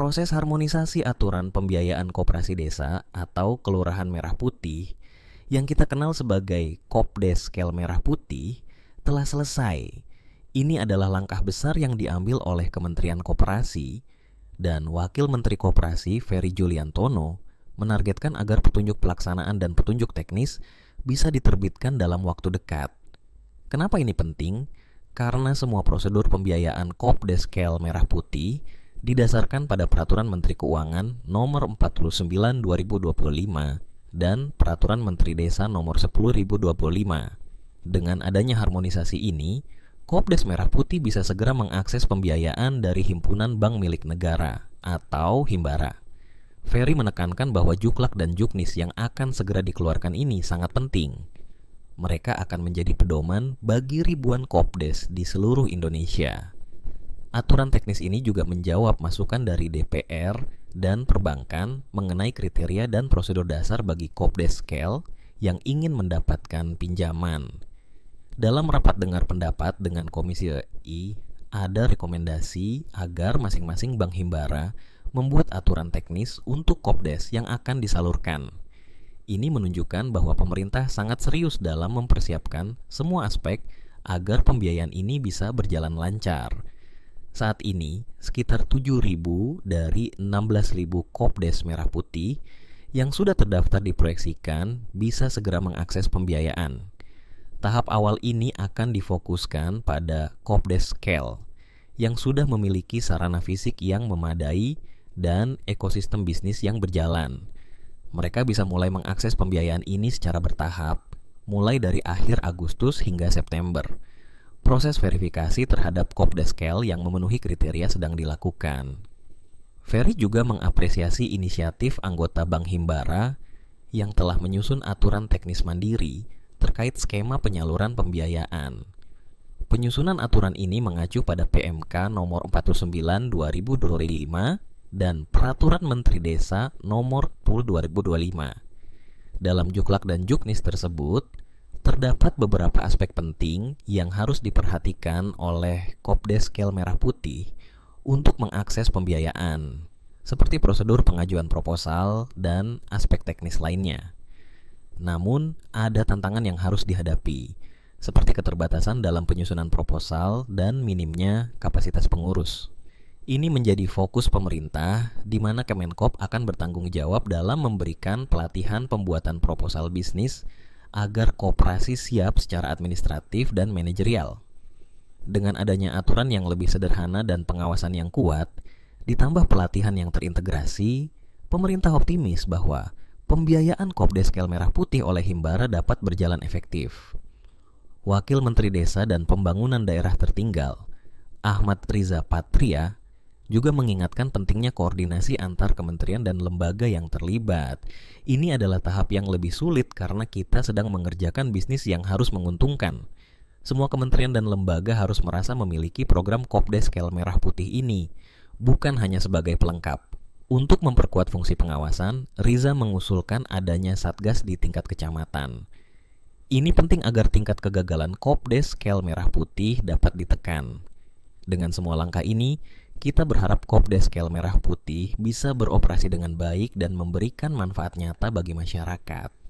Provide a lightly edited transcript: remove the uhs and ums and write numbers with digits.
Proses harmonisasi aturan pembiayaan koperasi desa atau Kelurahan Merah Putih yang kita kenal sebagai Kopdeskel Merah Putih telah selesai. Ini adalah langkah besar yang diambil oleh Kementerian Koperasi dan Wakil Menteri Koperasi Ferry Juliantono menargetkan agar petunjuk pelaksanaan dan petunjuk teknis bisa diterbitkan dalam waktu dekat. Kenapa ini penting? Karena semua prosedur pembiayaan Kopdeskel Merah Putih didasarkan pada Peraturan Menteri Keuangan Nomor 49 2025 dan Peraturan Menteri Desa Nomor 10 2025. Dengan adanya harmonisasi ini, Kopdes Merah Putih bisa segera mengakses pembiayaan dari Himpunan Bank Milik Negara atau Himbara. Ferry menekankan bahwa Juklak dan Juknis yang akan segera dikeluarkan ini sangat penting. Mereka akan menjadi pedoman bagi ribuan Kopdes di seluruh Indonesia. Aturan teknis ini juga menjawab masukan dari DPR dan perbankan mengenai kriteria dan prosedur dasar bagi Kopdeskel yang ingin mendapatkan pinjaman. Dalam rapat dengar pendapat dengan Komisi I, ada rekomendasi agar masing-masing Bank Himbara membuat aturan teknis untuk Kopdes yang akan disalurkan. Ini menunjukkan bahwa pemerintah sangat serius dalam mempersiapkan semua aspek agar pembiayaan ini bisa berjalan lancar. Saat ini, sekitar 7.000 dari 16.000 Kopdes Merah Putih yang sudah terdaftar diproyeksikan bisa segera mengakses pembiayaan. Tahap awal ini akan difokuskan pada Kopdeskel yang sudah memiliki sarana fisik yang memadai dan ekosistem bisnis yang berjalan. Mereka bisa mulai mengakses pembiayaan ini secara bertahap, mulai dari akhir Agustus hingga September. Proses verifikasi terhadap Kopdeskel yang memenuhi kriteria sedang dilakukan. Ferry juga mengapresiasi inisiatif anggota Bank Himbara yang telah menyusun aturan teknis mandiri terkait skema penyaluran pembiayaan. Penyusunan aturan ini mengacu pada PMK nomor 49 2025 dan Peraturan Menteri Desa nomor 10 2025. Dalam Juklak dan Juknis tersebut, terdapat beberapa aspek penting yang harus diperhatikan oleh Kopdeskel Merah Putih untuk mengakses pembiayaan, seperti prosedur pengajuan proposal dan aspek teknis lainnya. Namun, ada tantangan yang harus dihadapi, seperti keterbatasan dalam penyusunan proposal dan minimnya kapasitas pengurus. Ini menjadi fokus pemerintah, di mana Kemenkop akan bertanggung jawab dalam memberikan pelatihan pembuatan proposal bisnis agar koperasi siap secara administratif dan manajerial. Dengan adanya aturan yang lebih sederhana dan pengawasan yang kuat, ditambah pelatihan yang terintegrasi, pemerintah optimis bahwa pembiayaan Kopdeskel Merah Putih oleh Himbara dapat berjalan efektif. Wakil Menteri Desa dan Pembangunan Daerah Tertinggal, Ahmad Riza Patria, juga mengingatkan pentingnya koordinasi antar kementerian dan lembaga yang terlibat. Ini adalah tahap yang lebih sulit karena kita sedang mengerjakan bisnis yang harus menguntungkan. Semua kementerian dan lembaga harus merasa memiliki program Kopdeskel Merah Putih ini, bukan hanya sebagai pelengkap. Untuk memperkuat fungsi pengawasan, Riza mengusulkan adanya satgas di tingkat kecamatan. Ini penting agar tingkat kegagalan Kopdeskel Merah Putih dapat ditekan. Dengan semua langkah ini, kita berharap Kopdeskel Merah Putih bisa beroperasi dengan baik dan memberikan manfaat nyata bagi masyarakat.